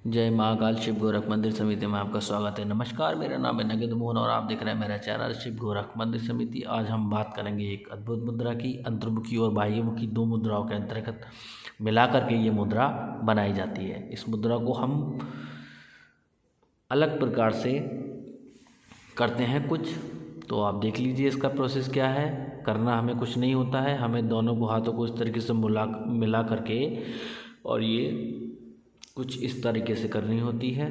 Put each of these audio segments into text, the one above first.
जय महाकाल शिव गोरख मंदिर समिति में आपका स्वागत है। नमस्कार, मेरा नाम है नगेंद्र मोहन और आप देख रहे हैं मेरा चैनल शिव गोरख मंदिर समिति। आज हम बात करेंगे एक अद्भुत मुद्रा की। अंतर्मुखी और बाह्यमुखी दो मुद्राओं के अंतर्गत मिलाकर के ये मुद्रा बनाई जाती है। इस मुद्रा को हम अलग प्रकार से करते हैं कुछ, तो आप देख लीजिए इसका प्रोसेस क्या है। करना हमें कुछ नहीं होता है, हमें दोनों को हाथों को इस तरीके से मिला करके और ये कुछ इस तरीके से करनी होती है।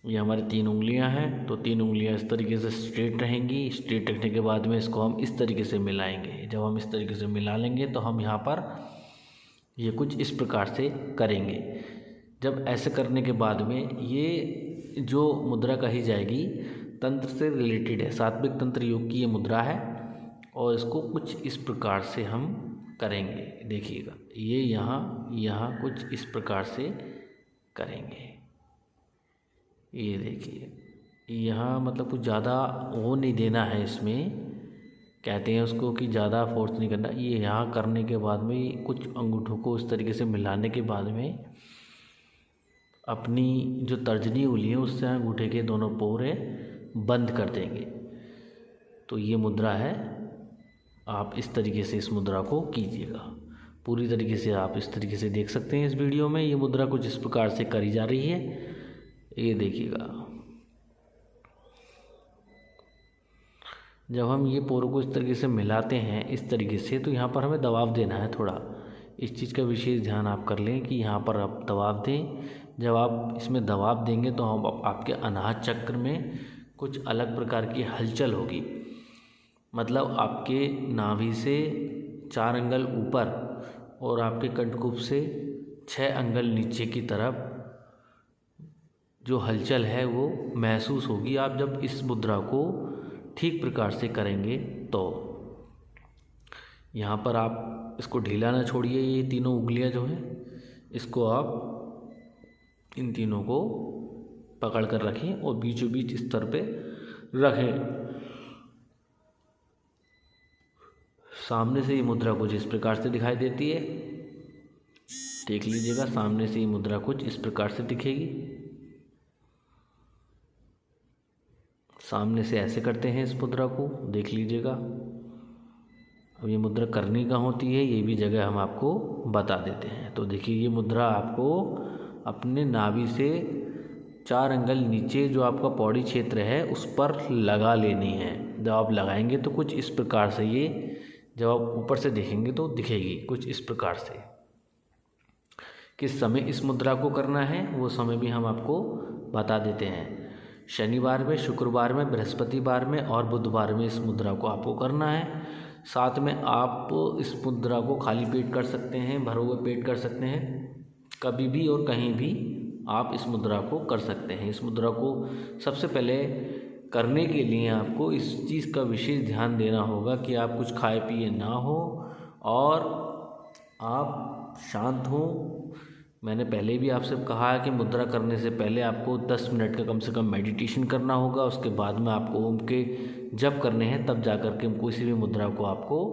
ये हमारी 3 उंगलियां हैं, तो 3 उंगलियां इस तरीके से स्ट्रेट रहेंगी। स्ट्रेट रखने के बाद में इसको हम इस तरीके से मिलाएंगे। जब हम इस तरीके से मिला लेंगे तो हम यहाँ पर ये कुछ इस प्रकार से करेंगे। जब ऐसे करने के बाद में ये जो मुद्रा कही जाएगी तंत्र से रिलेटेड है, सात्विक तंत्र योग की ये मुद्रा है और इसको कुछ इस प्रकार से हम करेंगे। देखिएगा, ये यहाँ कुछ इस प्रकार से करेंगे। ये देखिए, यहाँ मतलब कुछ ज़्यादा वो नहीं देना है, इसमें कहते हैं उसको कि ज़्यादा फोर्स नहीं करना। ये यहाँ करने के बाद में कुछ अंगूठों को इस तरीके से मिलाने के बाद में अपनी जो तर्जनी उंगली है उससे अंगूठे के दोनों पोरे बंद कर देंगे। तो ये मुद्रा है, आप इस तरीके से इस मुद्रा को कीजिएगा। पूरी तरीके से आप इस तरीके से देख सकते हैं इस वीडियो में। ये मुद्रा कुछ इस प्रकार से करी जा रही है, ये देखिएगा। जब हम ये पोरों को इस तरीके से मिलाते हैं इस तरीके से, तो यहाँ पर हमें दबाव देना है थोड़ा। इस चीज़ का विशेष ध्यान आप कर लें कि यहाँ पर आप दबाव दें। जब आप इसमें दबाव देंगे तो हम आपके अनाहत चक्र में कुछ अलग प्रकार की हलचल होगी। मतलब आपके नाभि से 4 अंगुल ऊपर और आपके कंठकूप से 6 अंगुल नीचे की तरफ जो हलचल है वो महसूस होगी आप जब इस मुद्रा को ठीक प्रकार से करेंगे। तो यहाँ पर आप इसको ढीला ना छोड़िए। ये तीनों उंगलियां जो हैं इसको आप इन तीनों को पकड़ कर रखें और बीचों बीच स्तर पे रखें। सामने से ये मुद्रा कुछ इस प्रकार से दिखाई देती है, देख लीजिएगा। सामने से ये मुद्रा कुछ इस प्रकार से दिखेगी। सामने से ऐसे करते हैं इस मुद्रा को, देख लीजिएगा। अब ये मुद्रा करनी कहाँ होती है ये भी जगह हम आपको बता देते हैं। तो देखिए, ये मुद्रा आपको अपने नाभि से 4 अंगुल नीचे जो आपका पौड़ी क्षेत्र है उस पर लगा लेनी है। जब आप लगाएंगे तो कुछ इस प्रकार से ये, जब आप ऊपर से देखेंगे तो दिखेगी कुछ इस प्रकार से। किस समय इस मुद्रा को करना है वो समय भी हम आपको बता देते हैं। शनिवार में, शुक्रवार में, बृहस्पतिवार में और बुधवार में इस मुद्रा को आपको करना है। साथ में आप इस मुद्रा को खाली पेट कर सकते हैं, भरे हुए पेट कर सकते हैं। कभी भी और कहीं भी आप इस मुद्रा को कर सकते हैं। इस मुद्रा को सबसे पहले करने के लिए आपको इस चीज़ का विशेष ध्यान देना होगा कि आप कुछ खाए पिए ना हो और आप शांत हो। मैंने पहले भी आपसे कहा है कि मुद्रा करने से पहले आपको 10 मिनट का कम से कम मेडिटेशन करना होगा। उसके बाद में आपको ओम के जप करने हैं, तब जा कर के किसी भी मुद्रा को आपको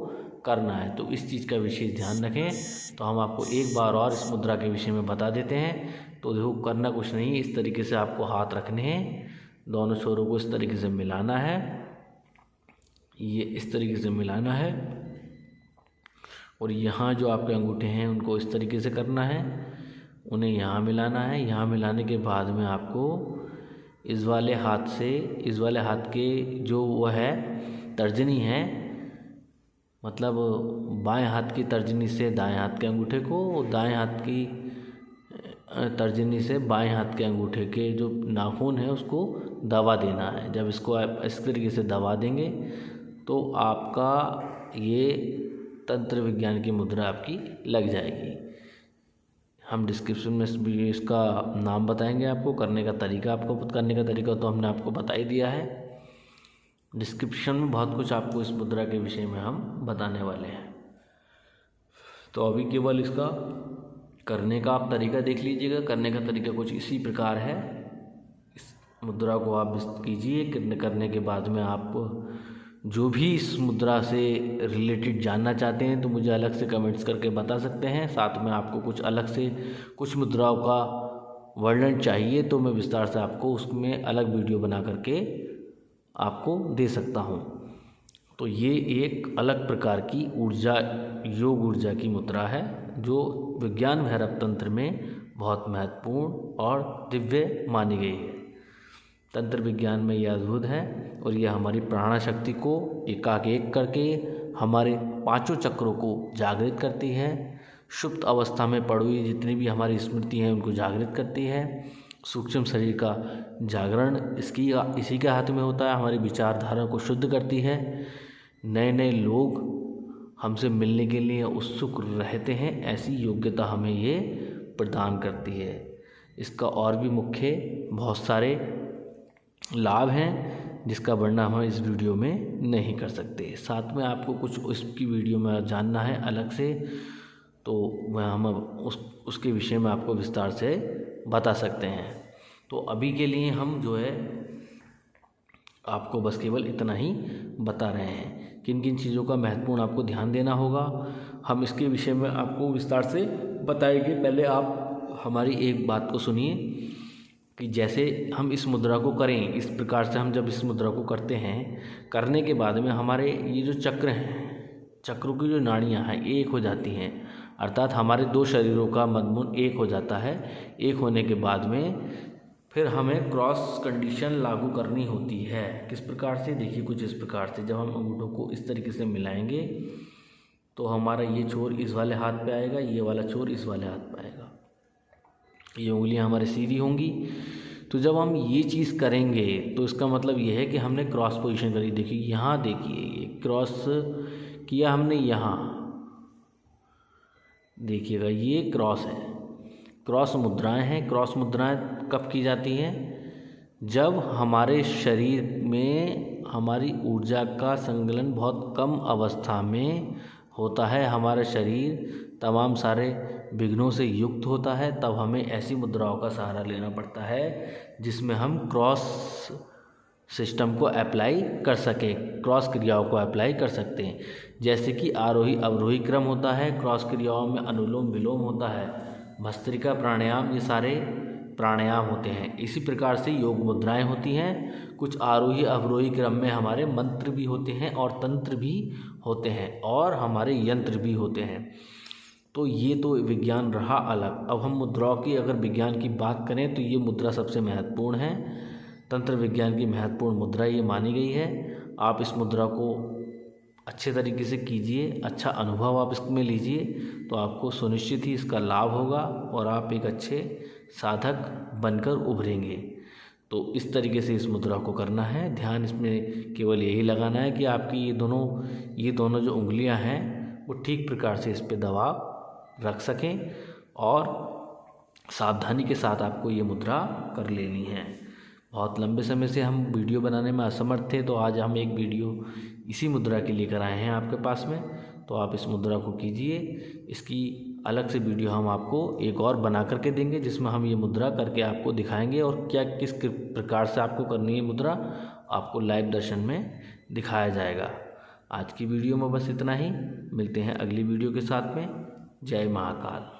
करना है। तो इस चीज़ का विशेष ध्यान रखें। तो हम आपको एक बार और इस मुद्रा के विषय में बता देते हैं। तो देखो, करना कुछ नहीं, इस तरीके से आपको हाथ रखने हैं, दोनों छोरों को इस तरीके से मिलाना है। ये इस तरीके से मिलाना है और यहाँ जो आपके अंगूठे हैं उनको इस तरीके से करना है, उन्हें यहाँ मिलाना है। यहाँ मिलाने के बाद में आपको इस वाले हाथ से, इस वाले हाथ के जो वो है तर्जनी है, मतलब बाएं हाथ की तर्जनी से दाएं हाथ के अंगूठे को और दाएं हाथ की तर्जनी से बाएं हाथ के अंगूठे के जो नाखून है उसको दबा देना है। जब इसको आप इस तरीके से दबा देंगे तो आपका ये तंत्र विज्ञान की मुद्रा आपकी लग जाएगी। हम डिस्क्रिप्शन में इसका नाम बताएंगे आपको, करने का तरीका, आपको करने का तरीका तो हमने आपको बता ही दिया है। डिस्क्रिप्शन में बहुत कुछ आपको इस मुद्रा के विषय में हम बताने वाले हैं। तो अभी केवल इसका करने का आप तरीका देख लीजिएगा। करने का तरीका कुछ इसी प्रकार है। इस मुद्रा को आप कीजिए। करने के बाद में आप जो भी इस मुद्रा से रिलेटेड जानना चाहते हैं तो मुझे अलग से कमेंट्स करके बता सकते हैं। साथ में आपको कुछ अलग से कुछ मुद्राओं का वर्णन चाहिए तो मैं विस्तार से आपको उसमें अलग वीडियो बना करके आपको दे सकता हूँ। तो ये एक अलग प्रकार की ऊर्जा, योग ऊर्जा की मुद्रा है जो विज्ञान भैरव तंत्र में बहुत महत्वपूर्ण और दिव्य मानी गई है। तंत्र विज्ञान में यह अद्भुत है और यह हमारी प्राण शक्ति को एकाएक करके हमारे पांचों चक्रों को जागृत करती है। सुप्त अवस्था में पड़ी हुई जितनी भी हमारी स्मृति हैं उनको जागृत करती है। सूक्ष्म शरीर का जागरण इसी के हाथ में होता है। हमारी विचारधारा को शुद्ध करती है। नए नए लोग हमसे मिलने के लिए उत्सुक रहते हैं, ऐसी योग्यता हमें ये प्रदान करती है। इसका और भी मुख्य बहुत सारे लाभ हैं जिसका वर्णन हम इस वीडियो में नहीं कर सकते। साथ में आपको कुछ इसकी वीडियो में जानना है अलग से तो वह हम उसके विषय में आपको विस्तार से बता सकते हैं। तो अभी के लिए हम जो है आपको बस केवल इतना ही बता रहे हैं। किन किन चीज़ों का महत्वपूर्ण आपको ध्यान देना होगा हम इसके विषय में आपको विस्तार से बताएंगे। पहले आप हमारी एक बात को सुनिए कि जैसे हम इस मुद्रा को करें, इस प्रकार से हम जब इस मुद्रा को करते हैं, करने के बाद में हमारे ये जो चक्र हैं, चक्रों की जो नाड़ियाँ हैं एक हो जाती हैं, अर्थात हमारे दो शरीरों का मध्य एक हो जाता है। एक होने के बाद में फिर हमें क्रॉस कंडीशन लागू करनी होती है। किस प्रकार से, देखिए कुछ इस प्रकार से। जब हम अंगूठों को इस तरीके से मिलाएंगे तो हमारा ये छोर इस वाले हाथ पे आएगा, ये वाला छोर इस वाले हाथ पे आएगा, ये उंगलियां हमारी सीधी होंगी। तो जब हम ये चीज़ करेंगे तो इसका मतलब ये है कि हमने क्रॉस पोजीशन करी। देखिए यहाँ, देखिए ये क्रॉस किया हमने, यहाँ देखिएगा ये क्रॉस है। क्रॉस मुद्राएं हैं। क्रॉस मुद्राएं कब की जाती हैं? जब हमारे शरीर में हमारी ऊर्जा का संकलन बहुत कम अवस्था में होता है, हमारा शरीर तमाम सारे विघ्नों से युक्त होता है, तब हमें ऐसी मुद्राओं का सहारा लेना पड़ता है जिसमें हम क्रॉस सिस्टम को अप्लाई कर सकें, क्रॉस क्रियाओं को अप्लाई कर सकते हैं। जैसे कि आरोही अवरोही क्रम होता है, क्रॉस क्रियाओं में अनुलोम विलोम होता है, भस्त्रिका प्राणायाम, ये सारे प्राणायाम होते हैं। इसी प्रकार से योग मुद्राएं होती हैं। कुछ आरोही अवरोही क्रम में हमारे मंत्र भी होते हैं और तंत्र भी होते हैं और हमारे यंत्र भी होते हैं। तो ये तो विज्ञान रहा अलग। अब हम मुद्राओं की अगर विज्ञान की बात करें तो ये मुद्रा सबसे महत्वपूर्ण है। तंत्र विज्ञान की महत्वपूर्ण मुद्रा ये मानी गई है। आप इस मुद्रा को अच्छे तरीके से कीजिए, अच्छा अनुभव आप इसमें लीजिए तो आपको सुनिश्चित ही इसका लाभ होगा और आप एक अच्छे साधक बनकर उभरेंगे। तो इस तरीके से इस मुद्रा को करना है। ध्यान इसमें केवल यही लगाना है कि आपकी ये दोनों जो उंगलियां हैं वो ठीक प्रकार से इस पर दबाव रख सकें और सावधानी के साथ आपको ये मुद्रा कर लेनी है। बहुत लंबे समय से हम वीडियो बनाने में असमर्थ थे, तो आज हम एक वीडियो इसी मुद्रा के लिए कराए हैं आपके पास में। तो आप इस मुद्रा को कीजिए। इसकी अलग से वीडियो हम आपको एक और बना करके देंगे जिसमें हम ये मुद्रा करके आपको दिखाएंगे और क्या किस प्रकार से आपको करनी है मुद्रा आपको लाइव दर्शन में दिखाया जाएगा। आज की वीडियो में बस इतना ही। मिलते हैं अगली वीडियो के साथ में। जय महाकाल।